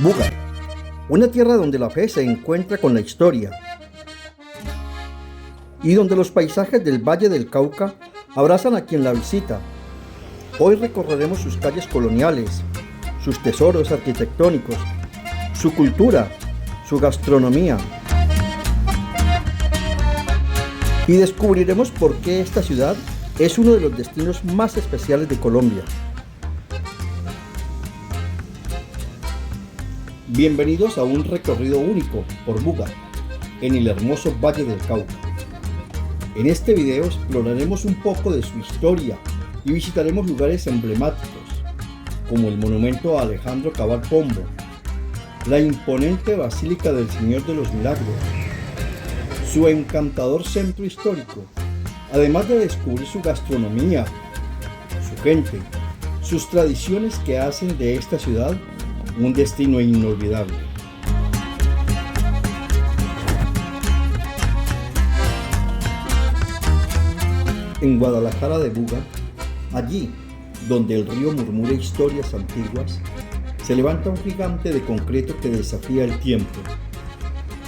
Buga, una tierra donde la fe se encuentra con la historia y donde los paisajes del Valle del Cauca abrazan a quien la visita. Hoy recorreremos sus calles coloniales, sus tesoros arquitectónicos, su cultura, su gastronomía, y descubriremos por qué esta ciudad es uno de los destinos más especiales de Colombia. Bienvenidos a un recorrido único por Buga, en el hermoso Valle del Cauca. En este video exploraremos un poco de su historia y visitaremos lugares emblemáticos, como el monumento a Alejandro Cabal Pombo, la imponente Basílica del Señor de los Milagros, su encantador centro histórico, además de descubrir su gastronomía, su gente, sus tradiciones que hacen de esta ciudad un destino inolvidable. En Guadalajara de Buga, allí donde el río murmura historias antiguas, se levanta un gigante de concreto que desafía el tiempo,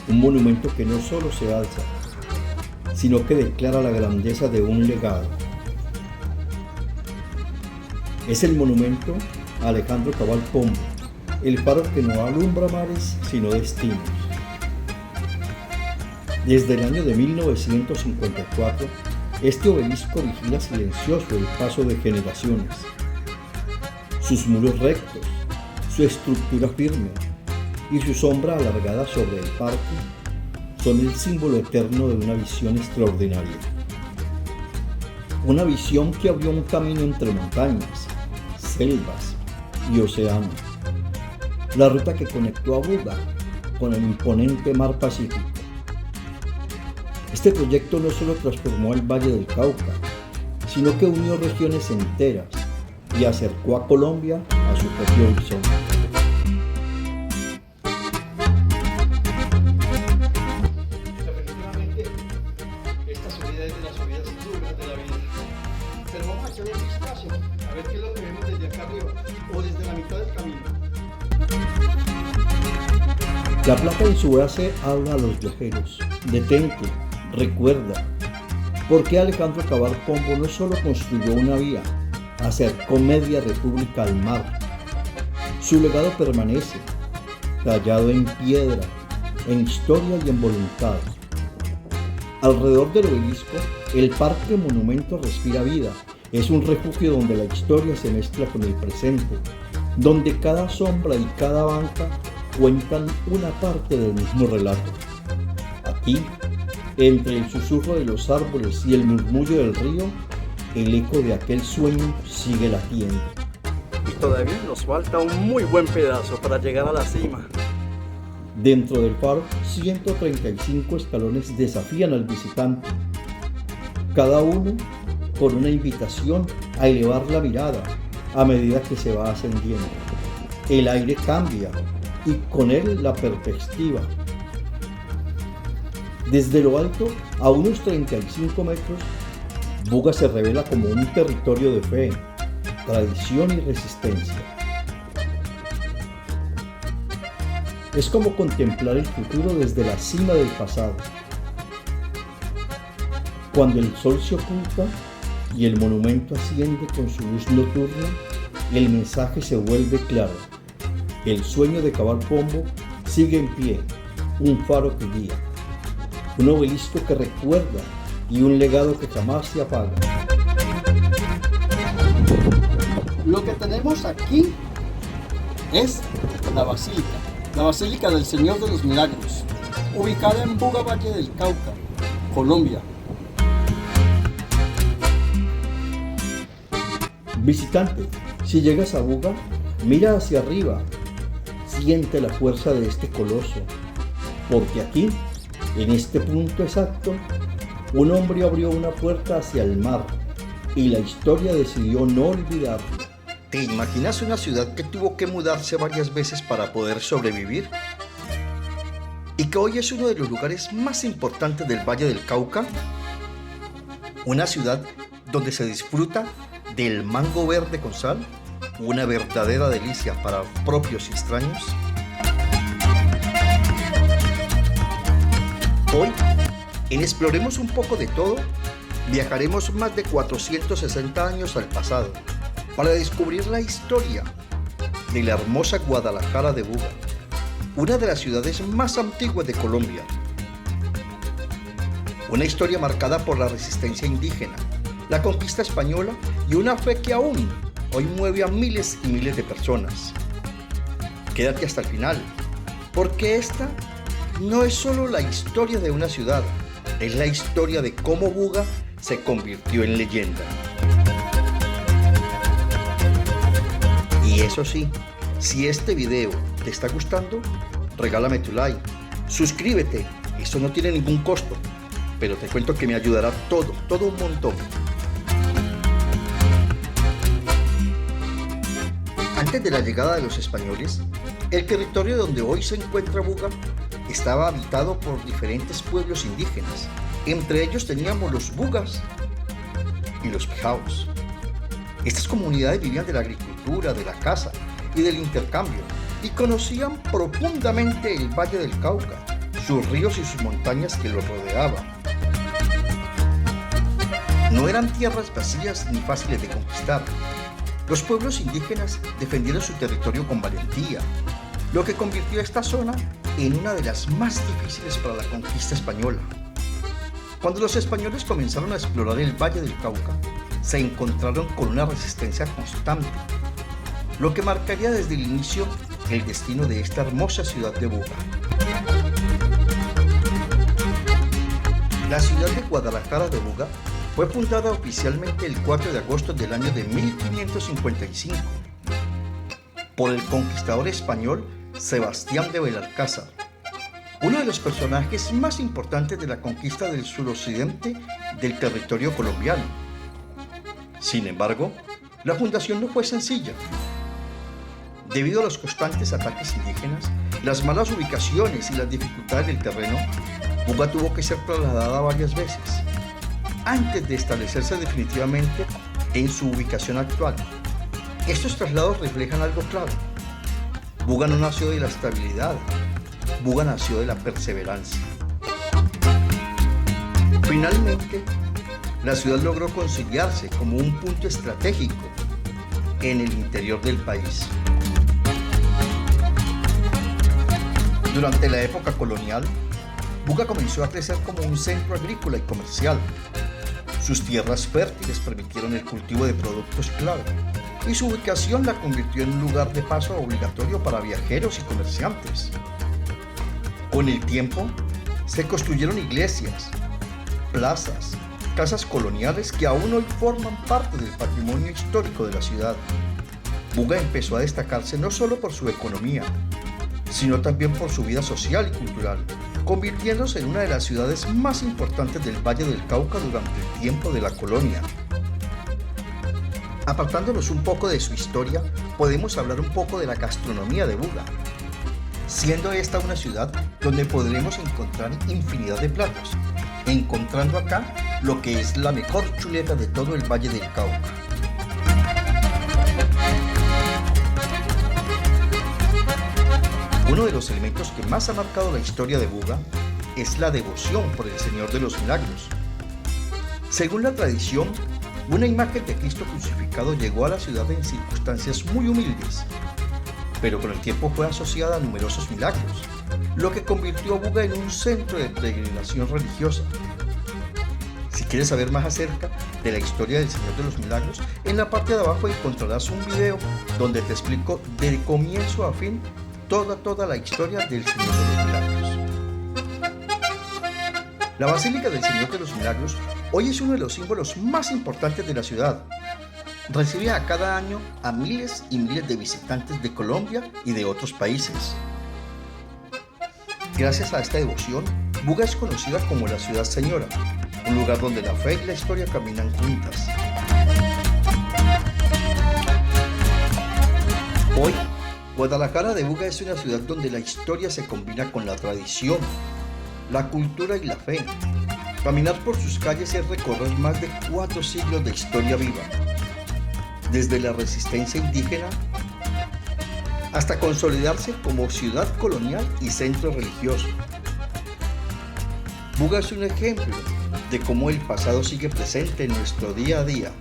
un monumento que no solo se alza, sino que declara la grandeza de un legado. Es el monumento a Alejandro Cabal Pombo, el faro que no alumbra mares sino destinos. Desde el año de 1954, este obelisco vigila silencioso el paso de generaciones. Sus muros rectos, su estructura firme y su sombra alargada sobre el parque son el símbolo eterno de una visión extraordinaria. Una visión que abrió un camino entre montañas, selvas y océanos. La ruta que conectó a Buga con el imponente mar Pacífico. Este proyecto no solo transformó el Valle del Cauca, sino que unió regiones enteras y acercó a Colombia a su propio horizonte. Definitivamente, esta subida es de las subidas duras de la vida. Pero vamos a echarle un vistazo, a ver qué es lo que vemos desde acá arriba o desde la mitad del camino. La placa en su base habla a los viajeros: detente, recuerda, porque Alejandro Cabal Pombo no solo construyó una vía, acercó media república al mar. Su legado permanece, tallado en piedra, en historia y en voluntad. Alrededor del obelisco, el Parque Monumento respira vida. Es un refugio donde la historia se mezcla con el presente, donde cada sombra y cada banca cuentan una parte del mismo relato. Aquí, entre el susurro de los árboles y el murmullo del río, el eco de aquel sueño sigue latiendo. Y todavía nos falta un muy buen pedazo para llegar a la cima. Dentro del faro, 135 escalones desafían al visitante, cada uno con una invitación a elevar la mirada a medida que se va ascendiendo. El aire cambia y con él la perspectiva. Desde lo alto, a unos 35 metros, Buga se revela como un territorio de fe, tradición y resistencia. Es como contemplar el futuro desde la cima del pasado. Cuando el sol se oculta y el monumento asciende con su luz nocturna, el mensaje se vuelve claro. El sueño de Cabal Pombo sigue en pie, un faro que guía, un obelisco que recuerda y un legado que jamás se apaga. Lo que tenemos aquí es la Basílica del Señor de los Milagros, ubicada en Buga, Valle del Cauca, Colombia. Visitante, si llegas a Buga, mira hacia arriba, siente la fuerza de este coloso, porque aquí, en este punto exacto, un hombre abrió una puerta hacia el mar y la historia decidió no olvidarlo. ¿Te imaginas una ciudad que tuvo que mudarse varias veces para poder sobrevivir? ¿Y que hoy es uno de los lugares más importantes del Valle del Cauca? Una ciudad donde se disfruta del mango verde con sal, una verdadera delicia para propios y extraños. Hoy, en Exploremos un poco de todo, viajaremos más de 460 años al pasado para descubrir la historia de la hermosa Guadalajara de Buga, una de las ciudades más antiguas de Colombia. Una historia marcada por la resistencia indígena, la conquista española y una fe que aún hoy mueve a miles y miles de personas. Quédate hasta el final, porque esta no es solo la historia de una ciudad, es la historia de cómo Buga se convirtió en leyenda. Y eso sí, si este video te está gustando, regálame tu like, suscríbete, eso no tiene ningún costo, pero te cuento que me ayudará todo un montón. Antes de la llegada de los españoles, el territorio donde hoy se encuentra Buga estaba habitado por diferentes pueblos indígenas. Entre ellos teníamos los bugas y los pijaos. Estas comunidades vivían de la agricultura, de la caza y del intercambio, y conocían profundamente el Valle del Cauca, sus ríos y sus montañas que lo rodeaban. No eran tierras vacías ni fáciles de conquistar. Los pueblos indígenas defendieron su territorio con valentía, lo que convirtió a esta zona en una de las más difíciles para la conquista española. Cuando los españoles comenzaron a explorar el Valle del Cauca, se encontraron con una resistencia constante, lo que marcaría desde el inicio el destino de esta hermosa ciudad de Buga. La ciudad de Guadalajara de Buga fue fundada oficialmente el 4 de agosto del año de 1555 por el conquistador español Sebastián de Belalcázar, uno de los personajes más importantes de la conquista del suroccidente del territorio colombiano. Sin embargo, la fundación no fue sencilla. Debido a los constantes ataques indígenas, las malas ubicaciones y las dificultades del terreno, Buga tuvo que ser trasladada varias veces antes de establecerse definitivamente en su ubicación actual. Estos traslados reflejan algo claro. Buga no nació de la estabilidad, Buga nació de la perseverancia. Finalmente, la ciudad logró conciliarse como un punto estratégico en el interior del país. Durante la época colonial, Buga comenzó a crecer como un centro agrícola y comercial. Sus tierras fértiles permitieron el cultivo de productos clave, y su ubicación la convirtió en un lugar de paso obligatorio para viajeros y comerciantes. Con el tiempo, se construyeron iglesias, plazas, casas coloniales que aún hoy forman parte del patrimonio histórico de la ciudad. Buga empezó a destacarse no solo por su economía, sino también por su vida social y cultural, convirtiéndose en una de las ciudades más importantes del Valle del Cauca durante el tiempo de la colonia. Apartándonos un poco de su historia, podemos hablar un poco de la gastronomía de Buga, siendo esta una ciudad donde podremos encontrar infinidad de platos, encontrando acá lo que es la mejor chuleta de todo el Valle del Cauca. Uno de los elementos que más ha marcado la historia de Buga es la devoción por el Señor de los Milagros. Según la tradición, una imagen de Cristo crucificado llegó a la ciudad en circunstancias muy humildes, pero con el tiempo fue asociada a numerosos milagros, lo que convirtió a Buga en un centro de peregrinación religiosa. Si quieres saber más acerca de la historia del Señor de los Milagros, en la parte de abajo encontrarás un video donde te explico de comienzo a fin toda la historia del Señor de los Milagros. La Basílica del Señor de los Milagros hoy es uno de los símbolos más importantes de la ciudad. Recibe a cada año a miles y miles de visitantes de Colombia y de otros países. Gracias a esta devoción, Buga es conocida como la Ciudad Señora, un lugar donde la fe y la historia caminan juntas. Hoy, Guadalajara de Buga es una ciudad donde la historia se combina con la tradición, la cultura y la fe. Caminar por sus calles es recorrer más de 4 siglos de historia viva, desde la resistencia indígena hasta consolidarse como ciudad colonial y centro religioso. Buga es un ejemplo de cómo el pasado sigue presente en nuestro día a día.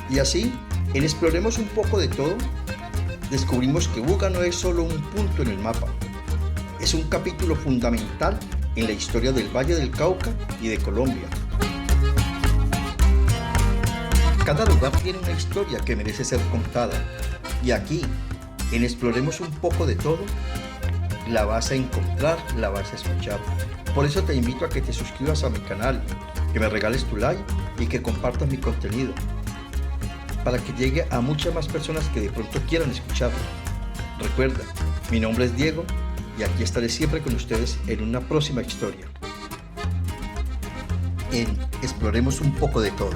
Y así, en Exploremos un poco de todo, descubrimos que Buga no es solo un punto en el mapa, es un capítulo fundamental en la historia del Valle del Cauca y de Colombia. Cada lugar tiene una historia que merece ser contada, y aquí, en Exploremos un poco de todo, la vas a encontrar, la vas a escuchar. Por eso te invito a que te suscribas a mi canal, que me regales tu like y que compartas mi contenido, para que llegue a muchas más personas que de pronto quieran escucharlo. Recuerda, mi nombre es Diego y aquí estaré siempre con ustedes en una próxima historia. En Exploremos un poco de todo.